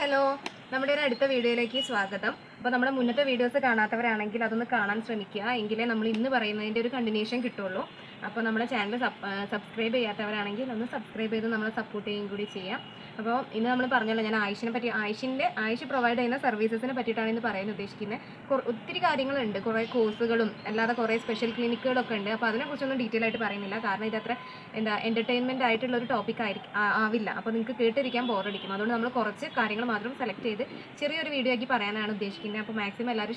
Hello, നമ്മുടെ ഒരു അടുത്ത വീഡിയോയിലേക്ക് സ്വാഗതം. അപ്പോൾ നമ്മുടെ മുന്നത്തെ വീഡിയോസ് കാണാത്തവരാണെങ്കിൽ അതൊന്ന് കാണാൻ ശ്രമിക്കുക, എങ്കിലേ നമ്മൾ ഇന്ന് പറയുന്നതിൻ്റെ ഒരു കണ്ടിന്യൂഷൻ കിട്ടുള്ളൂ. അപ്പോൾ നമ്മുടെ ചാനൽ സബ്സ്ക്രൈബ് ചെയ്യാത്തവരാണെങ്കിൽ ഒന്ന് സബ്സ്ക്രൈബ് ചെയ്ത് നമ്മളെ സപ്പോർട്ട് ചെയ്യുകയും കൂടി ചെയ്യാം. അപ്പോൾ ഇന്ന് നമ്മൾ പറഞ്ഞല്ലോ, ഞാൻ ആയിഷ് പ്രൊവൈഡ് ചെയ്യുന്ന സർവീസസിനെ പറ്റിയിട്ടാണ് ഇന്ന് പറയാൻ ഉദ്ദേശിക്കുന്നത്. ഒത്തിരി കാര്യങ്ങളുണ്ട്, കുറേ കോഴ്സുകളും അല്ലാതെ കുറേ സ്പെഷ്യൽ ക്ലിനിക്കുകളൊക്കെ ഉണ്ട്. അപ്പോൾ അതിനെക്കുറിച്ചൊന്നും ഡീറ്റെയിൽ ആയിട്ട് പറയുന്നില്ല, കാരണം ഇതത്ര എൻ്റർടൈൻമെൻറ്റ് ആയിട്ടുള്ള ഒരു ടോപ്പിക് ആവില്ല. അപ്പോൾ നിങ്ങൾക്ക് കേട്ടിരിക്കാൻ ബോറടിക്കും. അതുകൊണ്ട് നമ്മൾ കുറച്ച് കാര്യങ്ങൾ മാത്രം സെലക്ട് ചെയ്ത് ചെറിയൊരു വീഡിയോ ആക്കി പറയാനാണ് ഉദ്ദേശിക്കുന്നത്. അപ്പോൾ മാക്സിമം എല്ലാവരും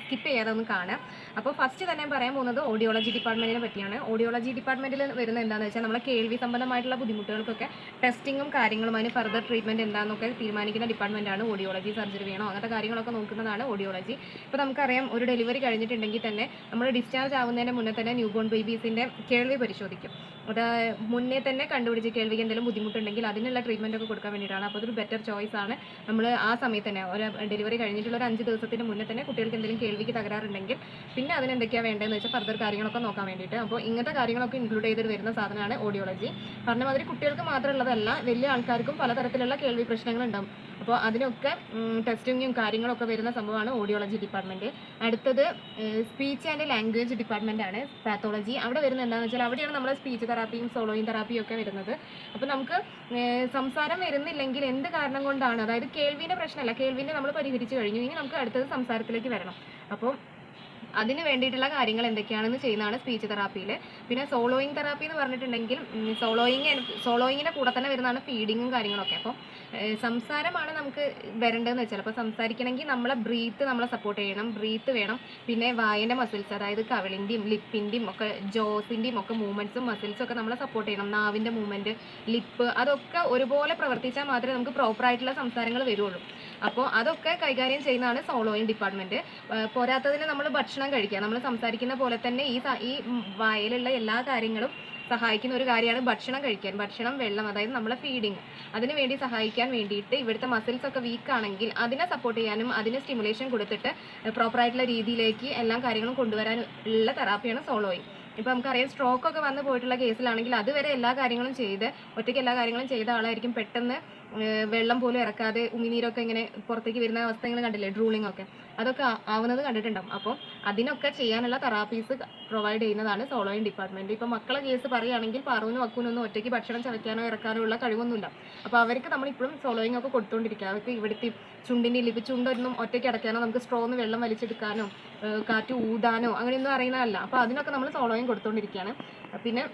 സ്കിപ്പ് ചെയ്യാതെ ഒന്ന് കാണാം. അപ്പോൾ ഫസ്റ്റ് തന്നെ പറയാൻ പോകുന്നത് ഓഡിയോളജി ഡിപ്പാർട്ട്മെൻറ്റിനെ പറ്റിയാണ്. ഓഡിയോളജി ഡിപ്പാർട്ട്മെൻറ്റിൽ വരുന്നത് എന്താണെന്ന് വെച്ചാൽ, നമ്മളെ കേൾവി സംബന്ധമായിട്ടുള്ള ബുദ്ധിമുട്ടുകൾക്കൊക്കെ ടെസ്റ്റിങ്ങും കാര്യങ്ങളും അതിന് ഫർദർ ട്രീറ്റ്മെൻറ്റ് എന്താണെന്നൊക്കെ തീരുമാനിക്കുന്ന ഡിപ്പാർട്ട്മെൻറ്റാണ് ഓഡിയോളജി. സർജറി വേണോ അങ്ങനത്തെ കാര്യങ്ങളൊക്കെ നോക്കുന്നതാണ് ഓഡിയോളജി. ഇപ്പോൾ നമുക്കറിയാം, ഒരു ഡെലിവറി കഴിഞ്ഞിട്ടുണ്ടെങ്കിൽ തന്നെ നമ്മൾ ഡിസ്ചാർജ് ആവുന്നതിന് മുന്നേ തന്നെ ന്യൂ ബോൺ ബേബീസിൻ്റെ കേൾവി പരിശോധിക്കും. അത് മുന്നേ തന്നെ കണ്ടുപിടിച്ച് കേൾവിക്ക് എന്തെങ്കിലും ബുദ്ധിമുട്ടുണ്ടെങ്കിൽ അതിനുള്ള ട്രീറ്റ്മെൻറ്റ് ഒക്കെ കൊടുക്കാൻ വേണ്ടിയിട്ടാണ്. അപ്പോൾ അതൊരു ബെറ്റർ ചോയ്സ് ആണ്. നമ്മൾ ആ സമയത്ത് തന്നെ ഒരു ഡെലിവറി കഴിഞ്ഞിട്ടുള്ള ഒരു 5 ദിവസത്തിന് മുന്നേ തന്നെ കുട്ടികൾക്ക് എന്തെങ്കിലും കേൾവിക്ക് തകരാറുണ്ടെങ്കിൽ പിന്നെ അതിനെന്തൊക്കെയാണ് വേണ്ടതെന്ന് വെച്ചാൽ ഫർദർ കാര്യങ്ങളൊക്കെ നോക്കാൻ വേണ്ടിയിട്ട്. അപ്പോൾ ഇങ്ങനത്തെ കാര്യങ്ങളൊക്കെ ഇൻക്ലൂഡ് ചെയ്തിട്ട് വരുന്ന സാധനമാണ് ഓഡിയോളജി. പറഞ്ഞ മാതിരി കുട്ടികൾക്ക് മാത്രമുള്ളതല്ല, വലിയ ആൾക്കാർക്കും പലതരത്തിലുള്ള കേൾവി പ്രശ്നങ്ങളുണ്ടാകും. അപ്പോൾ അതിനൊക്കെ ടെസ്റ്റിങ്ങും കാര്യങ്ങളൊക്കെ വരുന്ന സംഭവമാണ് ഓഡിയോളജി ഡിപ്പാർട്ട്മെൻറ്റ്. അടുത്തത് സ്പീച്ച് ആൻഡ് ലാംഗ്വേജ് ഡിപ്പാർട്ട്മെൻ്റ് ആണ്, പാത്തോളജി. അവിടെ വരുന്നത് എന്താണെന്ന് വെച്ചാൽ, അവിടെയാണ് നമ്മളെ സ്പീച്ച് തെറാപ്പിയും സോളോയിങ് തെറാപ്പിയും ഒക്കെ വരുന്നത്. അപ്പോൾ നമുക്ക് സംസാരം വരുന്നില്ലെങ്കിൽ എന്ത് കാരണം കൊണ്ടാണ്, അതായത് കേൾവിൻ്റെ പ്രശ്നമല്ല, കേൾവിൻ്റെ നമ്മൾ പരിഹരിച്ച് കഴിഞ്ഞു, ഇനി നമുക്ക് അടുത്തത് സംസാരത്തിലേക്ക് വരണം. അപ്പോൾ അതിന് വേണ്ടിയിട്ടുള്ള കാര്യങ്ങൾ എന്തൊക്കെയാണെന്ന് ചെയ്യുന്നതാണ് സ്പീച്ച് തെറാപ്പിയിൽ. പിന്നെ സോളോയിങ് തെറാപ്പി എന്ന് പറഞ്ഞിട്ടുണ്ടെങ്കിൽ സോളോയിങ്ങിൻ്റെ കൂടെ തന്നെ വരുന്നതാണ് ഫീഡിങ്ങും കാര്യങ്ങളൊക്കെ. അപ്പോൾ സംസാരമാണ് നമുക്ക് വരേണ്ടതെന്ന് വെച്ചാൽ, അപ്പോൾ സംസാരിക്കണമെങ്കിൽ നമ്മളെ സപ്പോർട്ട് ചെയ്യണം, ബ്രീത്ത് വേണം. പിന്നെ വായൻ്റെ മസിൽസ്, അതായത് കവിളിൻ്റെയും ലിപ്പിൻ്റെയും ഒക്കെ ജോസിൻ്റെയും ഒക്കെ മൂവ്മെൻറ്റ്സും മസിൽസും ഒക്കെ നമ്മളെ സപ്പോർട്ട് ചെയ്യണം. നാവിൻ്റെ മൂവ്മെൻറ്റ്, ലിപ്പ്, അതൊക്കെ ഒരുപോലെ പ്രവർത്തിച്ചാൽ മാത്രമേ നമുക്ക് പ്രോപ്പറായിട്ടുള്ള സംസാരങ്ങൾ വരുള്ളൂ. അപ്പോൾ അതൊക്കെ കൈകാര്യം ചെയ്യുന്നതാണ് സോളോയിങ് ഡിപ്പാർട്ട്മെൻറ്റ്. പോരാത്തതിന് നമ്മൾ ഭക്ഷണം കഴിക്കുക, നമ്മൾ സംസാരിക്കുന്ന പോലെ തന്നെ ഈ വായിലുള്ള എല്ലാ കാര്യങ്ങളും സഹായിക്കുന്ന ഒരു കാര്യമാണ് ഭക്ഷണം കഴിക്കാൻ. ഭക്ഷണം, വെള്ളം, അതായത് നമ്മളെ ഫീഡിങ്, അതിന് വേണ്ടി സഹായിക്കാൻ വേണ്ടിയിട്ട് ഇവിടുത്തെ മസിൽസ് ഒക്കെ വീക്ക് ആണെങ്കിൽ അതിനെ സപ്പോർട്ട് ചെയ്യാനും അതിന് സ്റ്റിമുലേഷൻ കൊടുത്തിട്ട് പ്രോപ്പറായിട്ടുള്ള രീതിയിലേക്ക് എല്ലാ കാര്യങ്ങളും കൊണ്ടുവരാനുള്ള തെറാപ്പിയാണ് സോളോയിങ്. ഇപ്പോൾ നമുക്കറിയാം, സ്ട്രോക്കൊക്കെ വന്ന് പോയിട്ടുള്ള കേസിലാണെങ്കിൽ അതുവരെ എല്ലാ കാര്യങ്ങളും ഒറ്റയ്ക്ക് എല്ലാ കാര്യങ്ങളും ചെയ്ത ആളായിരിക്കും പെട്ടെന്ന് വെള്ളം പോലും ഇറക്കാതെ ഉമിനീരൊക്കെ ഇങ്ങനെ പുറത്തേക്ക് വരുന്ന അവസ്ഥകൾ കണ്ടില്ലേ, ഡ്രൂളിംഗ് ഒക്കെ, അതൊക്കെ ആവുന്നത് കണ്ടിട്ടുണ്ടാവും. അപ്പോൾ അതിനൊക്കെ ചെയ്യാനുള്ള തെറാപ്പീസ് പ്രൊവൈഡ് ചെയ്യുന്നതാണ് സോളോയിങ് ഡിപ്പാർട്ട്മെൻറ്റ്. ഇപ്പോൾ മക്കളെ കേസ് പറയുകയാണെങ്കിൽ, പാറുവിനും അക്കുവിനൊന്നും ഒറ്റയ്ക്ക് ഭക്ഷണം ചവയ്ക്കാനോ ഇറക്കാനോ ഉള്ള കഴിവൊന്നുമില്ല. അപ്പോൾ അവർക്ക് നമ്മളിപ്പോഴും സോളോയിങ് ഒക്കെ കൊടുത്തുകൊണ്ടിരിക്കുക. അവർക്ക് ഇവിടുത്തെ ചുണ്ടിൻ്റെ ലിപ് ചുണ്ടൊന്നും ഒറ്റയ്ക്ക് അടയ്ക്കാനോ നമുക്ക് സ്ട്രോന്ന് വെള്ളം വലിച്ചെടുക്കാനോ കാറ്റ് ഊതാനോ അങ്ങനെയൊന്നും അറിയുന്നതല്ല. അപ്പോൾ അതിനൊക്കെ നമ്മൾ സോളോയിങ് കൊടുത്തുകൊണ്ടിരിക്കുകയാണ്. പിന്നെ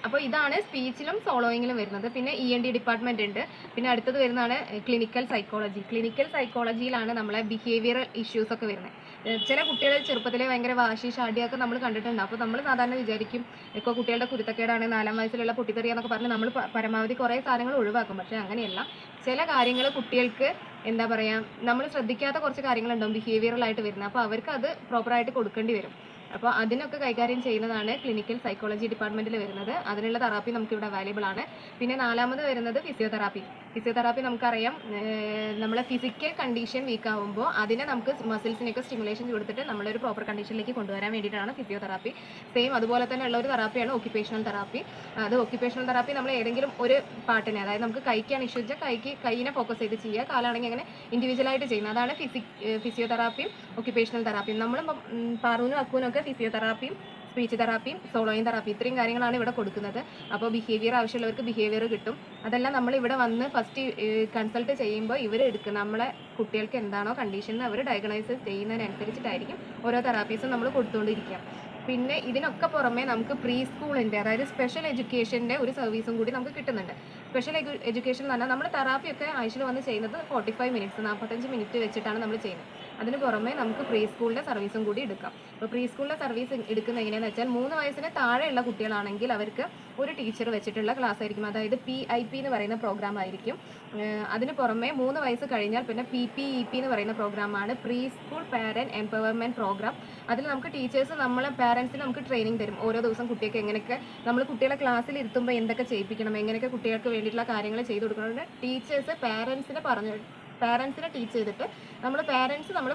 അപ്പോൾ ഇതാണ് സ്പീച്ചിലും സോളോയിങ്ങിലും വരുന്നത്. പിന്നെ ENT ഡിപ്പാർട്ട്മെൻറ്റ് ഉണ്ട്. പിന്നെ അടുത്തത് വരുന്നതാണ് ക്ലിനിക്കൽ സൈക്കോളജി. ക്ലിനിക്കൽ സൈക്കോളജിയിലാണ് നമ്മളെ ബിഹേവിയറൽ ഇഷ്യൂസ് ഒക്കെ വരുന്നത്. ചില കുട്ടികൾ ചെറുപ്പത്തിലെ ഭയങ്കര വാശി ഷാഡിയൊക്കെ നമ്മൾ കണ്ടിട്ടുണ്ട്. അപ്പോൾ നമ്മൾ സാധാരണ വിചാരിക്കും, ഇപ്പോൾ കുട്ടികളുടെ കുരുത്തക്കേടാണ്, 4-ാം വയസ്സിലുള്ള പൊട്ടിത്തെറിയാന്നൊക്കെ പറഞ്ഞ് നമ്മൾ പരമാവധി കുറേ സാധനങ്ങൾ ഒഴിവാക്കും. പക്ഷേ അങ്ങനെയല്ല, ചില കാര്യങ്ങൾ കുട്ടികൾക്ക് എന്താ പറയുക, നമ്മൾ ശ്രദ്ധിക്കാത്ത കുറച്ച് കാര്യങ്ങളുണ്ടാവും ബിഹേവിയറലായിട്ട് വരുന്നത്. അപ്പോൾ അവർക്ക് അത് പ്രോപ്പറായിട്ട് കൊടുക്കേണ്ടി വരും. അപ്പോൾ അതിനൊക്കെ കൈകാര്യം ചെയ്യുന്നതാണ് ക്ലിനിക്കൽ സൈക്കോളജി ഡിപ്പാർട്ട്മെൻറ്റിൽ വരുന്നത്. അതിനുള്ള തെറാപ്പി നമുക്കിവിടെ അവൈലബിൾ ആണ്. പിന്നെ 4ാമത് വരുന്നത് ഫിസിയോതെറാപ്പി. ഫിസിയോതെറാപ്പി നമുക്കറിയാം, നമ്മളെ ഫിസിക്കൽ കണ്ടീഷൻ വീക്ക് ആകുമ്പോൾ അതിനെ നമുക്ക് മസിൽസിനൊക്കെ സ്റ്റിമുലേഷൻ കൊടുത്തിട്ട് നമ്മളൊരു പ്രോപ്പർ കണ്ടീഷനിലേക്ക് കൊണ്ടുവരാൻ വേണ്ടിയിട്ടാണ് ഫിസിയോതെറാപ്പി. സെയിം അതുപോലെ തന്നെ ഉള്ള ഒരു തെറാപ്പിയാണ് ഒക്യുപേഷണൽ തെറാപ്പി. അത് ഒക്യുപേഷണൽ തെറാപ്പി നമ്മൾ ഏതെങ്കിലും ഒരു പാട്ടിനെ, അതായത് നമുക്ക് കൈക്കാണ് ഇഷ്യൂ വെച്ചാൽ കൈയിനെ ഫോക്കസ് ചെയ്ത് ചെയ്യുക, കാലാണെങ്കിൽ അങ്ങനെ ഇൻഡിവിജ്വലായിട്ട് ചെയ്യുന്നത്. അതാണ് ഫിസിയോതെറാപ്പിയും ഒക്യുപേഷണൽ തെറാപ്പിയും. നമ്മൾ പാറുവിനും അക്കുവിനൊക്കെ ഫിസിയോതെറാപ്പിയും സ്പീച്ച് തെറാപ്പിയും സോളോയിങ് തെറാപ്പി, ഇത്രയും കാര്യങ്ങളാണ് ഇവിടെ കൊടുക്കുന്നത്. അപ്പോൾ ബിഹേവിയർ ആവശ്യമുള്ളവർക്ക് ബിഹേവിയർ കിട്ടും. അതെല്ലാം നമ്മൾ ഇവിടെ വന്ന് ഫസ്റ്റ് കൺസൾട്ട് ചെയ്യുമ്പോൾ ഇവർ നമ്മളെ കുട്ടികൾക്ക് എന്താണോ കണ്ടീഷൻ അവർ ഡയഗ്നോസിസ് ചെയ്യുന്നതിനനുസരിച്ചിട്ടായിരിക്കും ഓരോ തെറാപ്പീസും നമ്മൾ കൊടുത്തുകൊണ്ടിരിക്കുക. പിന്നെ ഇതിനൊക്കെ പുറമെ നമുക്ക് പ്രീ സ്കൂളിൻ്റെ, അതായത് സ്പെഷ്യൽ എഡ്യൂക്കേഷൻ്റെ ഒരു സർവീസും കൂടി നമുക്ക് കിട്ടുന്നുണ്ട്. സ്പെഷ്യൽ എഡ്യൂക്കേഷൻ എന്ന് പറഞ്ഞാൽ നമ്മൾ തെറാപ്പിയൊക്കെ ആഴ്ചയിൽ വന്ന് ചെയ്യുന്നത് 45 മിനിറ്റ്സ് 45 മിനിറ്റ് വെച്ചിട്ടാണ് നമ്മൾ ചെയ്യുന്നത്. അതിന് പുറമെ നമുക്ക് പ്രീ സ്കൂളിൻ്റെ സർവീസും കൂടി എടുക്കാം. അപ്പോൾ പ്രീ സ്കൂളിലെ സർവീസ് എടുക്കുന്ന എങ്ങനെയാണെന്ന് വെച്ചാൽ, 3 വയസ്സിന് താഴെയുള്ള കുട്ടികളാണെങ്കിൽ അവർക്ക് ഒരു ടീച്ചർ വെച്ചിട്ടുള്ള ക്ലാസ് ആയിരിക്കും, അതായത് PIP എന്ന് പറയുന്ന പ്രോഗ്രാം ആയിരിക്കും. അതിന് പുറമെ 3 വയസ്സ് കഴിഞ്ഞാൽ പിന്നെ PPEP എന്ന് പറയുന്ന പ്രോഗ്രാമാണ്, pre school parent empowerment programme. അതിൽ നമുക്ക് ടീച്ചേഴ്സ് നമ്മളെ പാരൻസിന് നമുക്ക് ട്രെയിനിങ് തരും. ഓരോ ദിവസം കുട്ടികൾക്ക് എങ്ങനെയൊക്കെ നമ്മൾ കുട്ടികളെ ക്ലാസ്സിൽ ഇരുത്തുമ്പോൾ എന്തൊക്കെ ചെയ്യിപ്പിക്കണം, എങ്ങനെയൊക്കെ കുട്ടികൾക്ക് വേണ്ടിയിട്ടുള്ള കാര്യങ്ങൾ ചെയ്ത് കൊടുക്കണം. ടീച്ചേഴ്സ് പാരൻസിനെ ടീച്ച് ചെയ്തിട്ട് നമ്മൾ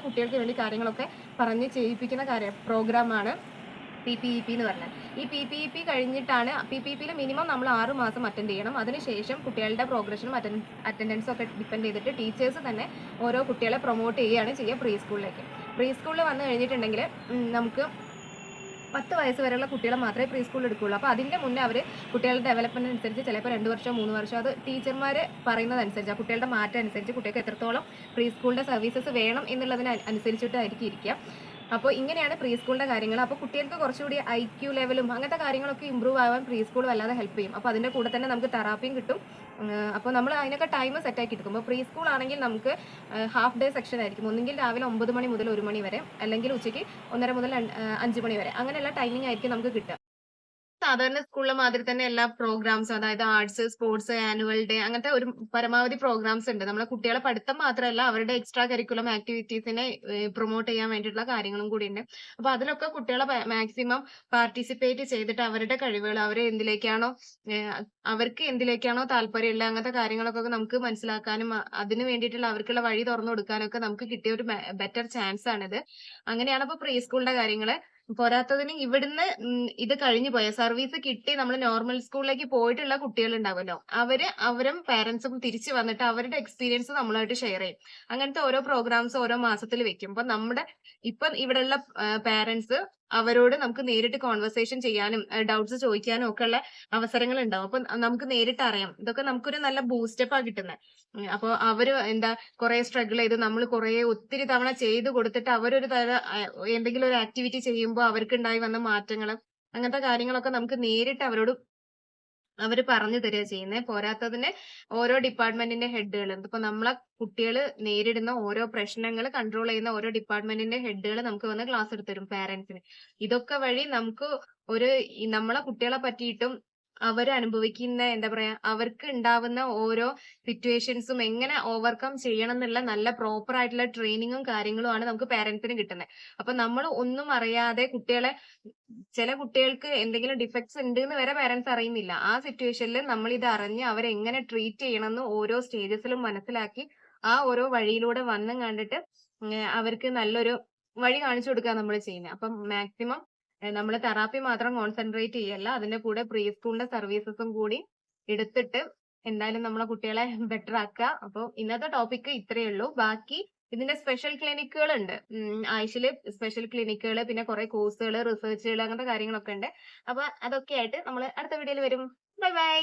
കുട്ടികൾക്ക് വേണ്ടി കാര്യങ്ങളൊക്കെ പറഞ്ഞ് ചെയ്യിപ്പിക്കുന്ന പ്രോഗ്രാമാണ് PPEP എന്ന് പറഞ്ഞാൽ. ഈ PPEP കഴിഞ്ഞിട്ടാണ് PPEP മിനിമം നമ്മൾ 6 മാസം അറ്റൻഡ് ചെയ്യണം. അതിനുശേഷം കുട്ടികളുടെ പ്രോഗ്രഷനും അറ്റൻഡൻസും ഒക്കെ ഡിപ്പെൻഡ് ചെയ്തിട്ട് ടീച്ചേഴ്സ് തന്നെ ഓരോ കുട്ടികളെ പ്രൊമോട്ട് ചെയ്യുകയാണ് ചെയ്യുക പ്രീ സ്കൂളിലേക്ക്. പ്രീ സ്കൂളിൽ വന്നു കഴിഞ്ഞിട്ടുണ്ടെങ്കിൽ നമുക്ക് 10 വയസ്സ് വരെയുള്ള കുട്ടികളെ മാത്രമേ പ്രീ സ്കൂളിൽ എടുക്കുകയുള്ളൂ. അപ്പോൾ അതിൻ്റെ മുന്നേ അവർ കുട്ടികളുടെ ഡെവലപ്മെൻറ്റ് അനുസരിച്ച് ചിലപ്പോൾ 2 വർഷം 3 വർഷം അത് ടീച്ചർമാർ പറയുന്നതനുസരിച്ച് ആ കുട്ടികളുടെ മാറ്റം അനുസരിച്ച് കുട്ടികൾക്ക് എത്രത്തോളം പ്രീ സ്കൂളിൻ്റെ സർവീസസ് വേണം എന്നുള്ളതിന് അനുസരിച്ചിട്ടായിരിക്കും ഇരിക്കുക. അപ്പോൾ ഇങ്ങനെയാണ് പ്രീ സ്കൂളിൻ്റെ കാര്യങ്ങൾ. അപ്പോൾ കുട്ടികൾക്ക് കുറച്ചുകൂടി IQ ലെവലും അങ്ങനത്തെ കാര്യങ്ങളൊക്കെ ഇമ്പ്രൂവ് ആവാൻ പ്രീ സ്കൂൾ വല്ലാതെ ഹെൽപ്പ് ചെയ്യും. അപ്പോൾ അതിൻ്റെ കൂടെ തന്നെ നമുക്ക് തെറാപ്പിയും കിട്ടും. അപ്പോൾ നമ്മൾ അതിനൊക്കെ ടൈം സെറ്റാക്കി എടുക്കും. അപ്പോൾ പ്രീ സ്കൂൾ ആണെങ്കിൽ നമുക്ക് ഹാഫ് ഡേ സെക്ഷൻ ആയിരിക്കും. ഒന്നുകിൽ രാവിലെ 9 മണി മുതൽ 1 മണി വരെ, അല്ലെങ്കിൽ ഉച്ചയ്ക്ക് 1:30 മുതൽ 5 മണി വരെ, അങ്ങനെയുള്ള ടൈമിംഗ് ആയിരിക്കും നമുക്ക് കിട്ടുക. സാധാരണ സ്കൂളിലെ മാതിരി തന്നെ എല്ലാ പ്രോഗ്രാംസും, അതായത് ആർട്സ്, സ്പോർട്സ്, ആനുവൽ ഡേ, അങ്ങനത്തെ ഒരു പരമാവധി പ്രോഗ്രാംസ് ഉണ്ട്. നമ്മളെ കുട്ടികളെ പഠിത്തം മാത്രമല്ല അവരുടെ എക്സ്ട്രാ കരിക്കുലം ആക്ടിവിറ്റീസിനെ പ്രൊമോട്ട് ചെയ്യാൻ വേണ്ടിയിട്ടുള്ള കാര്യങ്ങളും കൂടി ഉണ്ട്. അപ്പോൾ അതിലൊക്കെ കുട്ടികളെ മാക്സിമം പാർട്ടിസിപ്പേറ്റ് ചെയ്തിട്ട് അവരുടെ കഴിവുകൾ അവർക്ക് എന്തിലേക്കാണോ താല്പര്യമുള്ളത് അങ്ങനത്തെ കാര്യങ്ങളൊക്കെ നമുക്ക് മനസ്സിലാക്കാനും അതിന് വേണ്ടിയിട്ടുള്ള അവർക്കുള്ള വഴി തുറന്നു കൊടുക്കാനൊക്കെ നമുക്ക് കിട്ടിയ ഒരു ബെറ്റർ ചാൻസ് ആണിത്. അങ്ങനെയാണ് ഇപ്പോൾ പ്രീ സ്കൂളിന്റെ കാര്യങ്ങള്. പോരാത്തതിന് ഇവിടുന്ന് ഇത് കഴിഞ്ഞു പോയ സർവീസ് കിട്ടി നമ്മൾ നോർമൽ സ്കൂളിലേക്ക് പോയിട്ടുള്ള കുട്ടികൾ ഉണ്ടാവുമല്ലോ, അവരും പാരന്റ്സും തിരിച്ചു വന്നിട്ട് അവരുടെ എക്സ്പീരിയൻസ് നമ്മളായിട്ട് ഷെയർ ചെയ്യും. അങ്ങനത്തെ ഓരോ പ്രോഗ്രാംസ് ഓരോ മാസത്തിൽ വെക്കും. അപ്പൊ ഇപ്പം ഇവിടെയുള്ള പാരന്റ്സ് അവരോട് നമുക്ക് നേരിട്ട് കോൺവെർസേഷൻ ചെയ്യാനും ഡൗട്ട്സ് ചോദിക്കാനും ഒക്കെ ഉള്ള അവസരങ്ങൾ ഉണ്ടാവും. അപ്പൊ നമുക്ക് നേരിട്ട് അറിയാം. ഇതൊക്കെ നമുക്കൊരു നല്ല ബൂസ്റ്റപ്പാ കിട്ടുന്നത്. അപ്പൊ അവര് കുറെ സ്ട്രഗിൾ ചെയ്ത് നമ്മൾ ഒത്തിരി തവണ ചെയ്ത് കൊടുത്തിട്ട് അവരൊരു എന്തെങ്കിലും ഒരു ആക്ടിവിറ്റി ചെയ്യുമ്പോൾ അവർക്കുണ്ടായി വന്ന മാറ്റങ്ങൾ അങ്ങനത്തെ കാര്യങ്ങളൊക്കെ നമുക്ക് നേരിട്ട് അവര് പറഞ്ഞു തരിക ചെയ്യുന്നത്. പോരാത്തതിന് ഓരോ ഡിപ്പാർട്ട്മെന്റിന്റെ ഹെഡുകൾ, ഇപ്പൊ നമ്മളെ കുട്ടികൾ നേരിടുന്ന ഓരോ പ്രശ്നങ്ങൾ കൺട്രോൾ ചെയ്യുന്ന ഓരോ ഡിപ്പാർട്ട്മെന്റിന്റെ ഹെഡുകൾ നമുക്ക് വന്ന് ക്ലാസ് എടുത്തു തരും പാരന്റ്സിന്. ഇതൊക്കെ വഴി നമുക്ക് നമ്മളെ കുട്ടികളെ പറ്റിയിട്ടും അവരനുഭവിക്കുന്ന അവർക്ക് ഉണ്ടാവുന്ന ഓരോ സിറ്റുവേഷൻസും എങ്ങനെ ഓവർകം ചെയ്യണം എന്നുള്ള നല്ല പ്രോപ്പർ ആയിട്ടുള്ള ട്രെയിനിങ്ങും കാര്യങ്ങളുമാണ് നമുക്ക് പാരന്റ്സിന് കിട്ടുന്നത്. അപ്പൊ നമ്മൾ ഒന്നും അറിയാതെ ചില കുട്ടികൾക്ക് എന്തെങ്കിലും ഡിഫക്ട്സ് ഉണ്ട് എന്ന് വരെ പാരന്റ്സ് അറിയുന്നില്ല. ആ സിറ്റുവേഷനിൽ നമ്മൾ ഇത് അറിഞ്ഞ് അവരെ എങ്ങനെ ട്രീറ്റ് ചെയ്യണമെന്ന് ഓരോ സ്റ്റേജസിലും മനസ്സിലാക്കി ആ ഓരോ വഴിയിലൂടെ വന്നും കണ്ടിട്ട് അവർക്ക് നല്ലൊരു വഴി കാണിച്ചു കൊടുക്കുക നമ്മൾ ചെയ്യുന്നത്. അപ്പം മാക്സിമം നമ്മൾ തെറാപ്പി മാത്രം കോൺസെൻട്രേറ്റ് ചെയ്യല്ല, അതിന്റെ കൂടെ പ്രീ സ്കൂളിന്റെ സർവീസസും കൂടി എടുത്തിട്ട് എന്തായാലും നമ്മളെ കുട്ടികളെ ബെറ്റർ ആക്കുക. അപ്പോൾ ഇന്നത്തെ ടോപ്പിക്ക് ഇത്രയേ ഉള്ളൂ. ബാക്കി ഇതിന്റെ സ്പെഷ്യൽ ക്ലിനിക്കുകൾ ഉണ്ട്. ആഴ്ചയില് സ്പെഷ്യൽ ക്ലിനിക്കുകൾ, പിന്നെ കുറെ കോഴ്സുകൾ, റിസർച്ചുകൾ, അങ്ങനത്തെ കാര്യങ്ങളൊക്കെ ഉണ്ട്. അപ്പൊ അതൊക്കെ ആയിട്ട് നമ്മൾ അടുത്ത വീഡിയോയിൽ വരും. Bye bye.